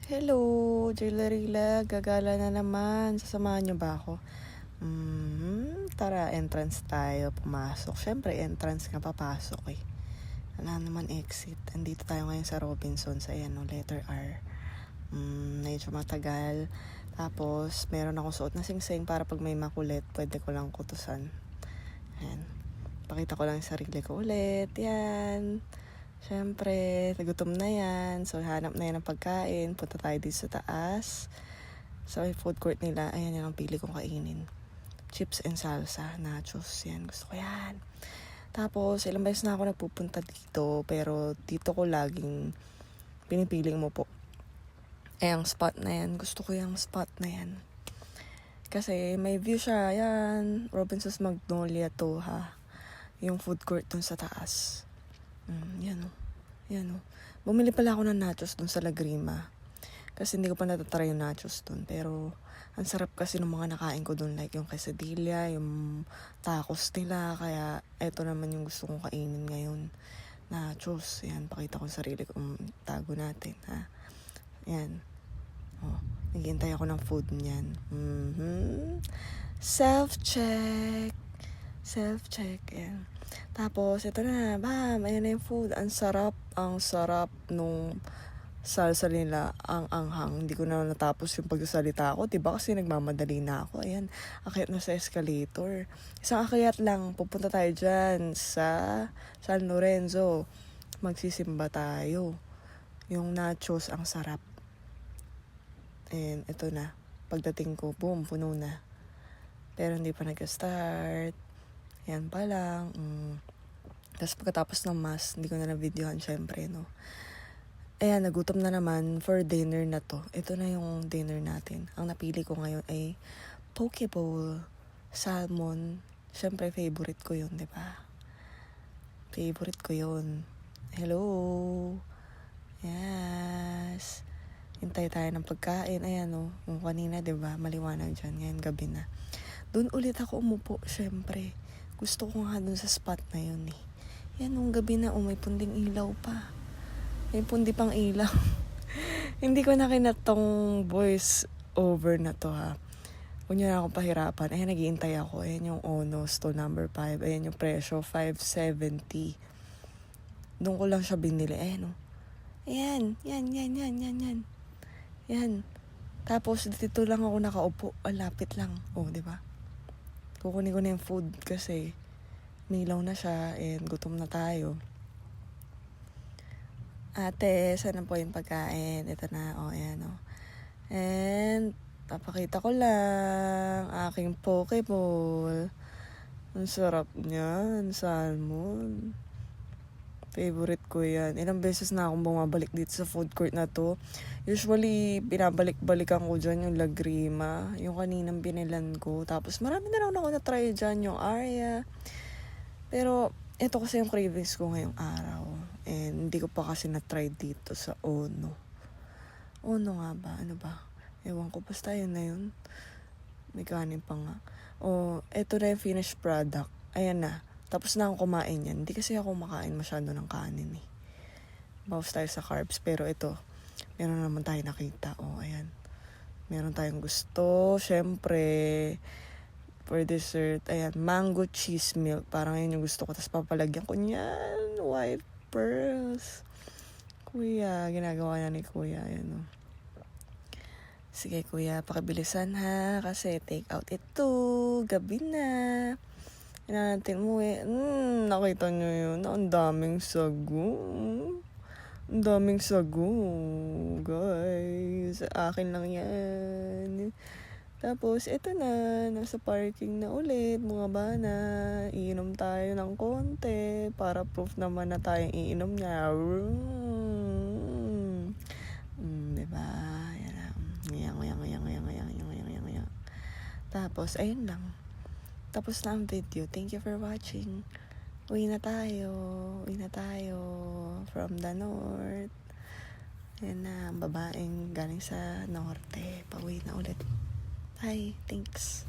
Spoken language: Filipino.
Hello, Jailarila. Gagala na naman. Sasamahan niyo ba ako? Tara, entrance tayo. Pumasok. Siyempre, entrance nga papasok eh. Wala naman exit. Andito tayo ngayon sa Robinsons. Ayan, no, letter R. Medyo matagal. Tapos, meron akong suot na singsing para pag may makulit, pwede ko lang kutusan. Ayan. Pakita ko lang yung sarili ko ulit. Yan. Siyempre, nagutom na yan. So, hanap na yan ng pagkain. Punta tayo dito sa taas. So, yung food court nila, ayan yan ang pili kong kainin. Chips and salsa, nachos, yan. Gusto ko yan. Tapos, ilang beses na ako nagpupunta dito. Pero, dito ko laging pinipiling mo po. Ang spot na yan. Gusto ko yung spot na yan. Kasi, may view siya. Yan. Robinsons Magnolia to, ha. Yung food court dun sa taas. Yan o. Yan o. Bumili pala ako ng nachos dun sa Lagrima. Kasi hindi ko pa natatry yung nachos dun. Pero, ang sarap kasi ng mga nakain ko dun. Like yung quesadilla, yung tacos nila. Kaya, eto naman yung gusto kong kainin ngayon. Nachos. Yan, pakita ko sa sarili ko. Tago natin, ha. Yan. Oh, naghihintay ako ng food niyan. Self-check. Self-check, yan. Tapos, ito na, bam, ayan na yung food. Ang sarap nung salsa nila, ang anghang. Hindi ko na natapos yung pagsasalita ko, diba? Kasi nagmamadali na ako. Ayan, akyat na sa escalator. Isang akyat lang, pupunta tayo dyan sa San Lorenzo. Magsisimba tayo. Yung nachos, ang sarap. And ito na, pagdating ko, boom, puno na. Pero hindi pa nag-start. Yan pa lang. Tapos pagkatapos ng mass, hindi ko na na-videohan syempre, no. Ayan, nagutom na naman for dinner na to. Ito na yung dinner natin. Ang napili ko ngayon ay poke bowl, salmon. Syempre, favorite ko yun, di ba? Favorite ko yun. Hello. Yes. Hintay tayo ng pagkain. Ayan, no. Yung kanina, di ba? Maliwanag dyan. Ngayon, gabi na. Doon ulit ako umupo, syempre. Gusto ko nga dun sa spot na yun eh. Yan, nung gabi na, may punding ilaw pa. May pundi pang ilaw. Hindi ko na kinatong voice over na to, ha. Huwag niyo na akong pahirapan. Ayan, nag-iintay ako. Ayan yung Ono, stall number 5. Ayan yung presyo, 570. Doon ko lang siya binili. Ayan, oh. Ayan, yan. Yan. Tapos, dito lang ako nakaupo. Lapit lang. Oh, di ba? Kukunin ko na yung food kasi nilaw na siya and gutom na tayo. Ate, saan po yung pagkain? Ito na, ayan, oh. And, papakita ko lang aking poke bowl. Ang sarap niyan, salmon. Favorite ko yan. Ilang beses na akong bumabalik dito sa food court na to. Usually, binabalik-balikan ko dyan yung Lagrima. Yung kaninang binilan ko. Tapos, marami na lang ako na-try dyan yung Aria. Pero, ito kasi yung cravings ko ngayong araw. And, hindi ko pa kasi na-try dito sa Ono. Ono nga ba? Ano ba? Ewan ko. Basta yun na yun. May kanin pa nga. Ito na yung finished product. Ayan na. Tapos na akong kumain yan. Hindi kasi ako makain masyado ng kanin eh. Bawas tayo sa carbs. Pero ito, meron naman tayo nakita. Ayan. Meron tayong gusto. Siyempre, for dessert, ayan, mango cheese milk. Parang yun yung gusto ko. Tapos papalagyan ko niyan. White pearls. Kuya, ginagawa na ni Kuya. Ayan, oh. Sige, Kuya, pakibilisan ha. Kasi take out ito. Gabi na. Natin mo eh. Nakita nyo yun. Ang daming sago. Ang daming sago. Guys. Akin lang yan. Tapos, eto na. Nasa parking na ulit. Mga bana. Iinom tayo ng konti. Para proof naman na tayong iinom na. Diba? Yan na. Ngayang. Tapos, ayun lang. Tapos na ang video. Thank you for watching. Uwi na tayo from the north. Ayan na, ang babaeng galing sa norte. Pauwi na ulit. Bye. Thanks.